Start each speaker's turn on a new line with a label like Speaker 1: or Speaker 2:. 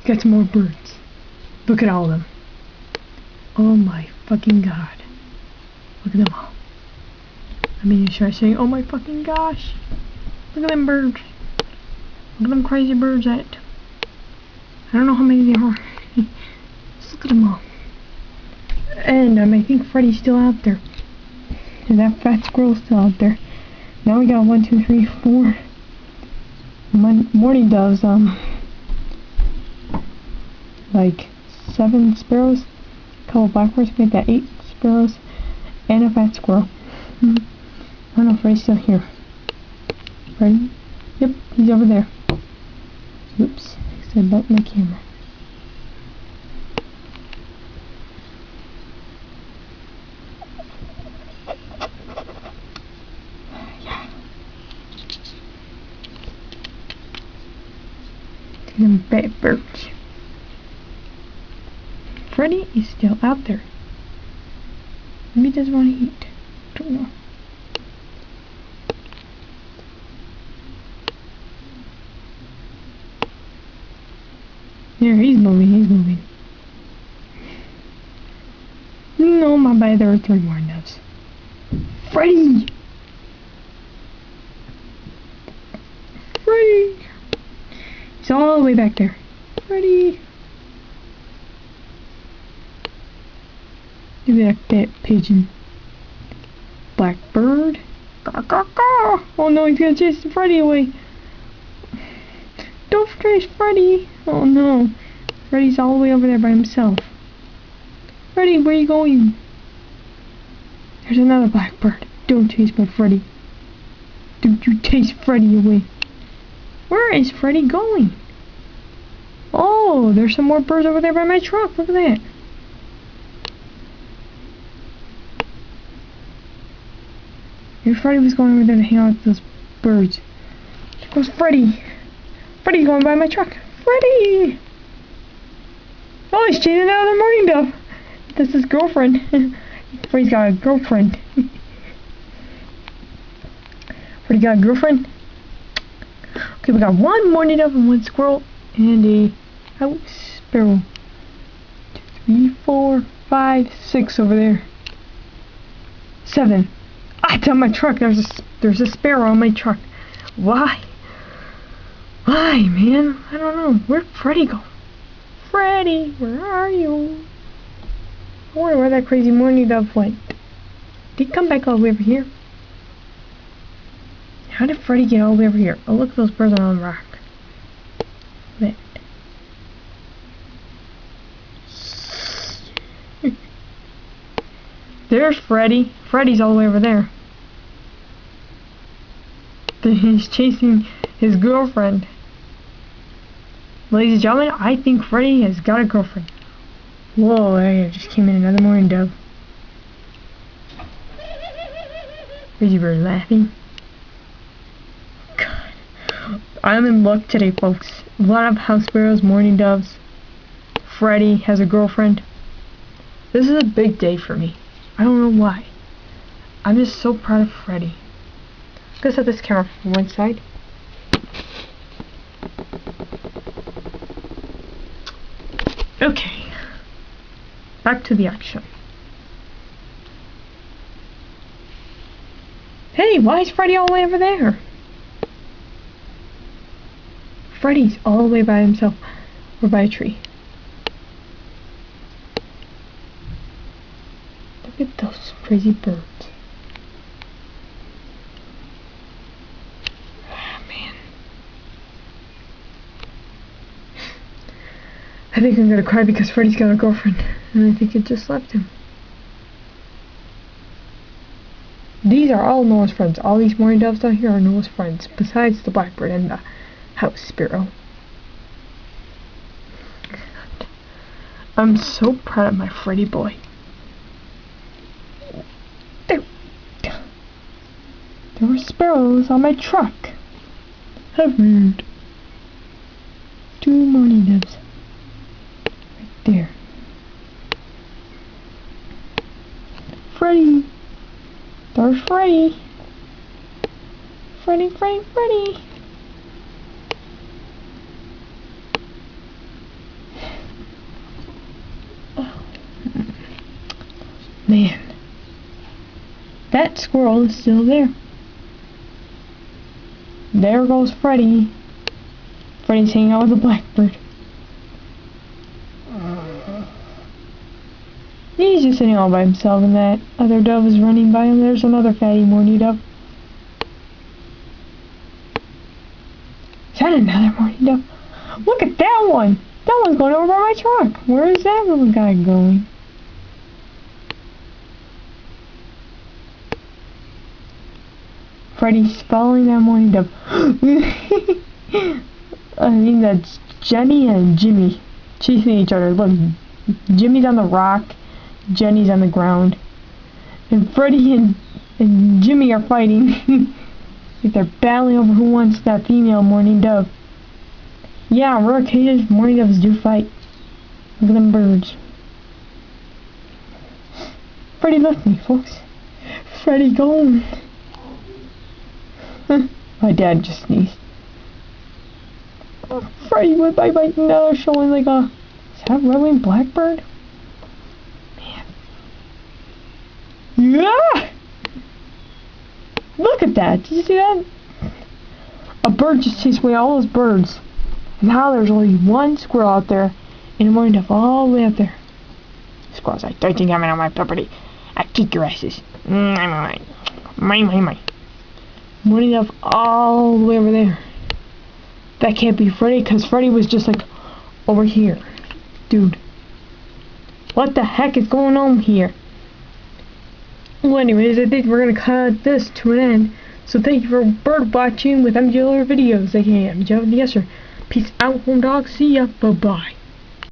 Speaker 1: got some more birds. Look at all of them. Oh my fucking god. Look at them all. I mean, should I say, oh my fucking gosh. Look at them birds. Look at them crazy birds at. I don't know how many there are. Just look at them all. And I think Freddy's still out there. And that fat squirrel's still out there. Now we got 1, 2, 3, 4 morning doves, like 7 sparrows, a couple blackbirds, make that 8 sparrows, and a fat squirrel. I don't know if Freddy's still here. Freddy? Yep, he's over there. Oops, I said about my camera. Them bad birds. Freddy is still out there. Maybe he doesn't want to eat. Don't know. There, he's moving, he's moving. No, my bad, there are 3 more doves. Freddy! Freddy! He's all the way back there. Freddy! Look at that pigeon. Blackbird. Caw, caw, caw. Oh no, he's gonna chase Freddy away. Don't chase Freddy. Oh no. Freddy's all the way over there by himself. Freddy, where are you going? There's another blackbird. Don't chase my Freddy. Don't you chase Freddy away. Where is Freddy going? Oh, there's some more birds over there by my truck. Look at that. Maybe Freddy was going over there to hang out with those birds. There goes Freddy. Freddy's going by my truck. Freddy! Oh, he's chasing another morning dove. That's his girlfriend. Freddy's got a girlfriend. Freddy got a girlfriend? Okay, we got 1 morning dove and 1 squirrel and a house sparrow. 2, 3, 4, 5, 6 over there. 7. Ah, it's on my truck. There's a sparrow on my truck. Why? Why, man? I don't know. Where'd Freddy go? Freddy, where are you? I wonder where that crazy morning dove went. Did he come back all the way over here? How did Freddy get all the way over here? Oh, look at those birds on the rock. Look at that. There's Freddy. Freddy's all the way over there. He's chasing his girlfriend. Ladies and gentlemen, I think Freddy has got a girlfriend. Whoa, there just came in another morning dove. Crazy bird laughing. God. I'm in luck today, folks. A lot of house sparrows, morning doves. Freddy has a girlfriend. This is a big day for me. I don't know why. I'm just so proud of Freddy. Let's set this camera from one side. Okay. Back to the action. Hey, why is Freddy all the way over there? Freddy's all the way by himself. Or by a tree. Look at those crazy birds. I think I'm gonna cry because Freddy's got a girlfriend, and I think it just left him. These are all Noah's friends. All these morning doves down here are Noah's friends, besides the blackbird and the house sparrow. I'm so proud of my Freddy boy. There were sparrows on my truck. How rude. 2 morning doves. There. Freddy! There's Freddy! Freddy, Freddy, Freddy! Man. That squirrel is still there. There goes Freddy. Freddy's hanging out with a blackbird. He's just sitting all by himself, and that other dove is running by him. There's another fatty morning dove. Is that another morning dove? Look at that one! That one's going over by my truck. Where is that little guy going? Freddy's following that morning dove. I think that's Jenny and Jimmy chasing each other. Look, Jimmy's on the rock, Jenny's on the ground, and Freddy and Jimmy are fighting. They're battling over who wants that female morning dove. Yeah, rare occasions morning doves do fight. Look at them birds. Freddy left me, folks. Freddy gone. My dad just sneezed. Oh, Freddy went by my nose, showing like a... Is that a red-winged blackbird? Man. Yeah! Look at that! Did you see that? A bird just chased away all those birds. Now there's only one squirrel out there, and a morning dove all the way up there. Squirrel's like, don't you come in on my property. I kick your asses. Mine. Morning dove all the way over there. That can't be Freddy, because Freddy was just like over here. Dude. What the heck is going on here? Well, anyways, I think we're going to cut this to an end. So thank you for bird watching with MJLR videos. aka MJLR. Yes, sir. Peace out, home dog. See ya. Bye-bye.